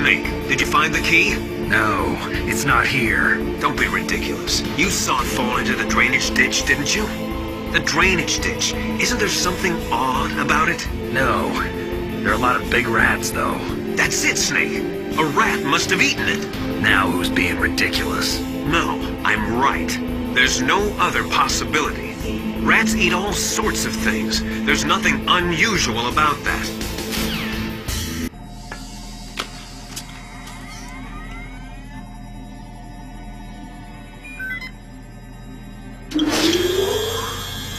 Snake, did you find the key? No, it's not here. Don't be ridiculous. You saw it fall into the drainage ditch, didn't you? The drainage ditch. Isn't there something odd about it? No. There are a lot of big rats, though. That's it, Snake. A rat must have eaten it. Now who's being ridiculous? No, I'm right. There's no other possibility. Rats eat all sorts of things. There's nothing unusual about that.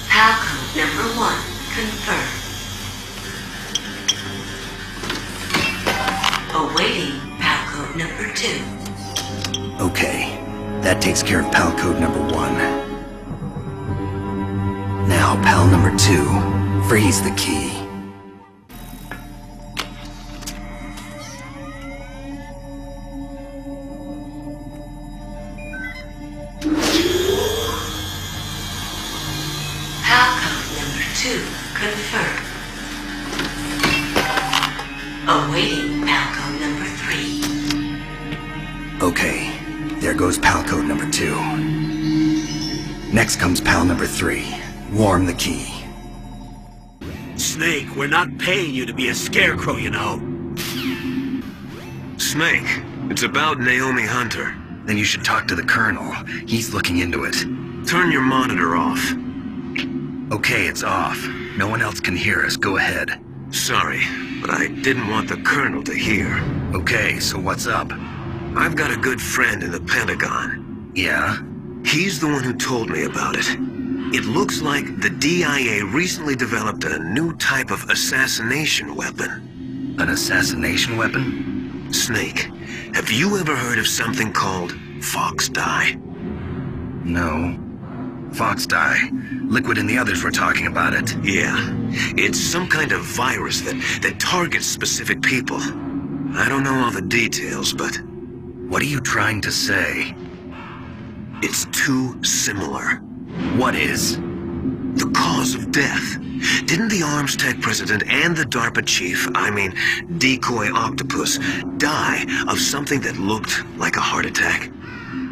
Palcode number 1 confirmed. Awaiting Palcode number 2. Okay, that takes care of pal code number 1. Now, pal number 2, freeze the key. Palcode number 2 confirmed. Awaiting Palcode number 3. Okay, there goes pal code number 2. Next comes pal number 3. Warm the key. Snake, we're not paying you to be a scarecrow, you know. Snake, it's about Naomi Hunter. Then you should talk to the Colonel. He's looking into it. Turn your monitor off. Okay, it's off. No one else can hear us. Go ahead. Sorry, but I didn't want the Colonel to hear. Okay, so what's up? I've got a good friend in the Pentagon. Yeah? He's the one who told me about it. It looks like the DIA recently developed a new type of assassination weapon. An assassination weapon? Snake, have you ever heard of something called fox dye? No. Fox dye. Liquid and the others were talking about it. Yeah. It's some kind of virus that targets specific people. I don't know all the details, but... What are you trying to say? It's too similar. What is? The cause of death. Didn't the Arms Tech president and the DARPA chief, Decoy Octopus, die of something that looked like a heart attack?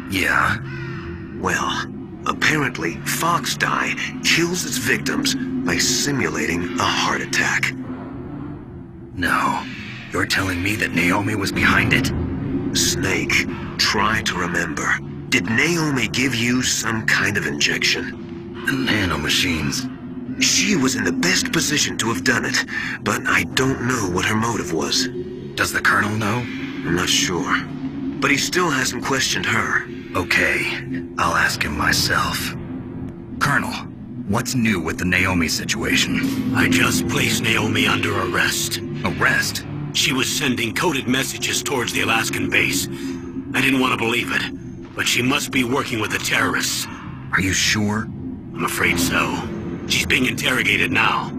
Yeah? Well, apparently fox dye kills its victims by simulating a heart attack. No. You're telling me that Naomi was behind it? Snake, try to remember. Did Naomi give you some kind of injection? The nanomachines. She was in the best position to have done it, but I don't know what her motive was. Does the Colonel know? I'm not sure. But he still hasn't questioned her. Okay, I'll ask him myself. Colonel, what's new with the Naomi situation? I just placed Naomi under arrest. Arrest? She was sending coded messages towards the Alaskan base. I didn't want to believe it, but she must be working with the terrorists. Are you sure? I'm afraid so. She's being interrogated now.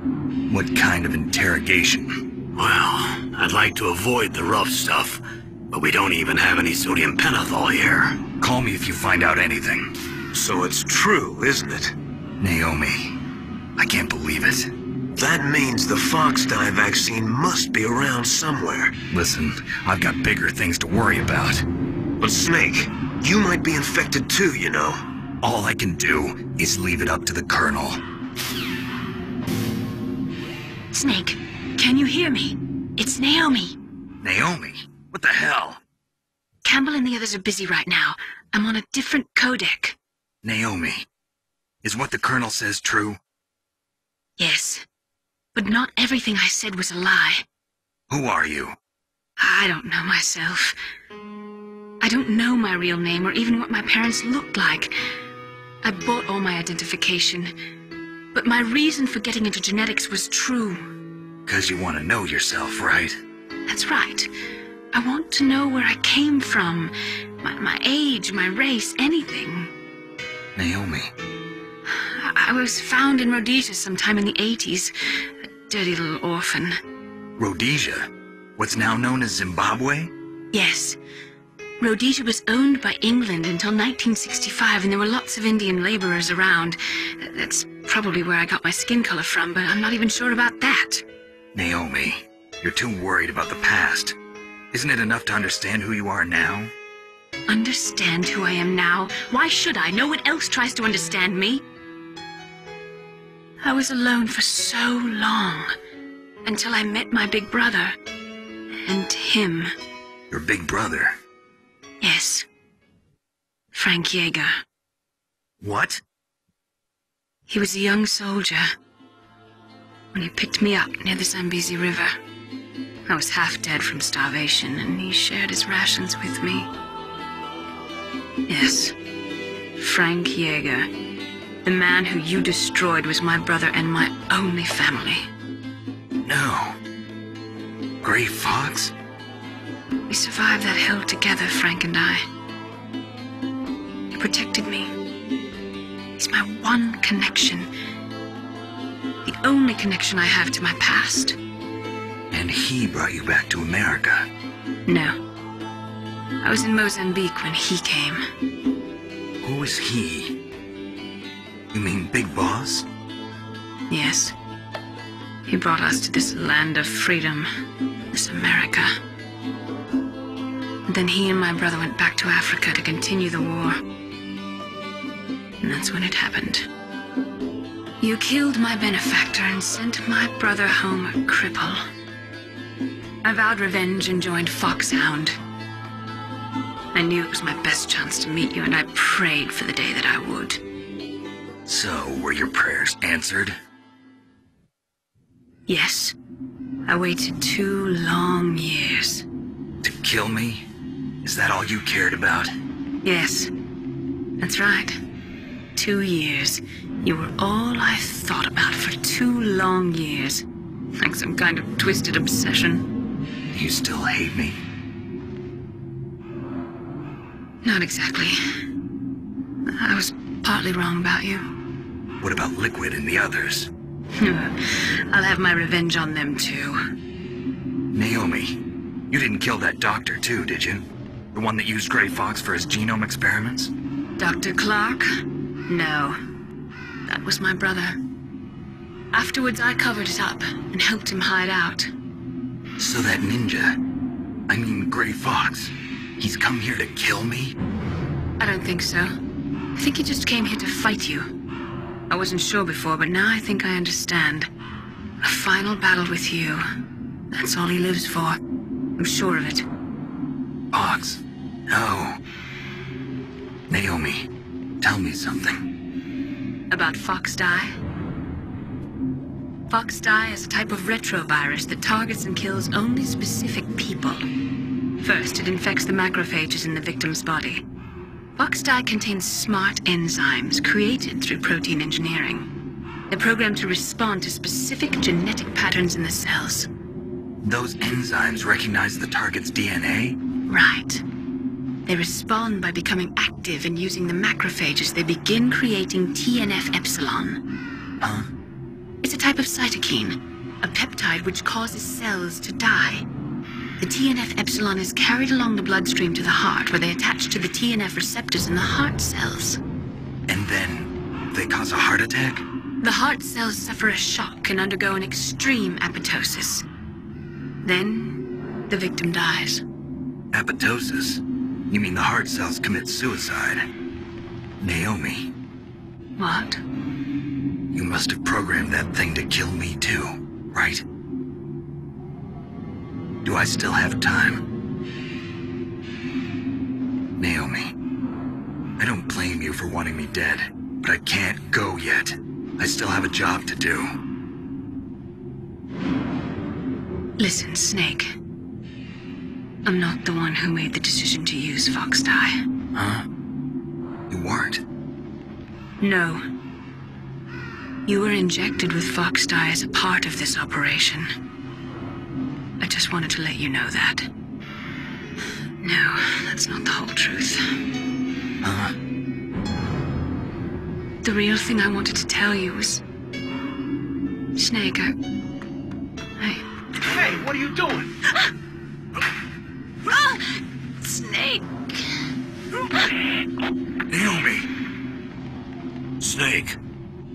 What kind of interrogation? Well, I'd like to avoid the rough stuff, but we don't even have any sodium pentothal here. Call me if you find out anything. So it's true, isn't it? Naomi, I can't believe it. That means the fox dye vaccine must be around somewhere. Listen, I've got bigger things to worry about. But Snake, you might be infected too, you know. All I can do is leave it up to the Colonel. Snake, can you hear me? It's Naomi. Naomi? What the hell? Campbell and the others are busy right now. I'm on a different codec. Naomi, is what the Colonel says true? Yes, but not everything I said was a lie. Who are you? I don't know myself. I don't know my real name or even what my parents looked like. I bought all my identification, but my reason for getting into genetics was true. 'Cause you want to know yourself, right? That's right. I want to know where I came from, my age, my race, anything. Naomi. I was found in Rhodesia sometime in the 80s. A dirty little orphan. Rhodesia? What's now known as Zimbabwe? Yes. Rhodesia was owned by England until 1965, and there were lots of Indian laborers around. That's probably where I got my skin color from, but I'm not even sure about that. Naomi, you're too worried about the past. Isn't it enough to understand who you are now? Understand who I am now? Why should I? No one else tries to understand me. I was alone for so long, until I met my big brother. And him. Your big brother? Yes. Frank Yeager. What? He was a young soldier when he picked me up near the Zambezi River. I was half dead from starvation, and he shared his rations with me. Yes, Frank Yeager. The man who you destroyed was my brother and my only family. No. Gray Fox? We survived that hell together, Frank and I. He protected me. He's my one connection. The only connection I have to my past. And he brought you back to America? No. I was in Mozambique when he came. Who is he? You mean Big Boss? Yes. He brought us to this land of freedom, this America. And then he and my brother went back to Africa to continue the war. And that's when it happened. You killed my benefactor and sent my brother home a cripple. I vowed revenge and joined Foxhound. I knew it was my best chance to meet you, and I prayed for the day that I would. So, were your prayers answered? Yes. I waited 2 long years. To kill me? Is that all you cared about? Yes. That's right. 2 years. You were all I thought about for 2 long years. Like some kind of twisted obsession. You still hate me? Not exactly. I was partly wrong about you. What about Liquid and the others? I'll have my revenge on them too. Naomi, you didn't kill that doctor too, did you? The one that used Gray Fox for his genome experiments? Dr. Clark? No. That was my brother. Afterwards, I covered it up and helped him hide out. So that ninja, I mean Gray Fox, he's come here to kill me? I don't think so. I think he just came here to fight you. I wasn't sure before, but now I think I understand. A final battle with you. That's all he lives for. I'm sure of it. Fox? No. Naomi, tell me something. About Foxdie? Foxdie is a type of retrovirus that targets and kills only specific people. First, it infects the macrophages in the victim's body. Foxdie contains smart enzymes created through protein engineering. They're programmed to respond to specific genetic patterns in the cells. Those enzymes recognize the target's DNA? Right. They respond by becoming active and using the macrophages. They begin creating TNF-epsilon. Huh? It's a type of cytokine, a peptide which causes cells to die. The TNF-epsilon is carried along the bloodstream to the heart, where they attach to the TNF receptors in the heart cells. And then they cause a heart attack? The heart cells suffer a shock and undergo an extreme apoptosis. Then, the victim dies. Apoptosis? You mean the heart cells commit suicide? Naomi. What? You must have programmed that thing to kill me too, right? Do I still have time? Naomi, I don't blame you for wanting me dead, but I can't go yet. I still have a job to do. Listen, Snake. I'm not the one who made the decision to use Foxdie. Huh? You weren't? No. You were injected with Foxdie as a part of this operation. I just wanted to let you know that. No, that's not the whole truth. Huh? The real thing I wanted to tell you was... Snake, Hey, what are you doing? Snake! Naomi! Snake,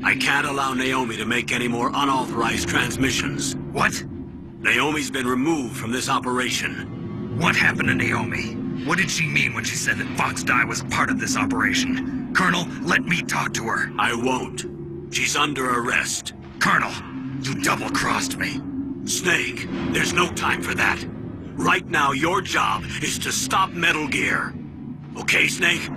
I can't allow Naomi to make any more unauthorized transmissions. What? Naomi's been removed from this operation. What happened to Naomi? What did she mean when she said that Fox Die was a part of this operation? Colonel, let me talk to her. I won't. She's under arrest. Colonel, you double-crossed me. Snake, there's no time for that. Right now, your job is to stop Metal Gear. Okay, Snake?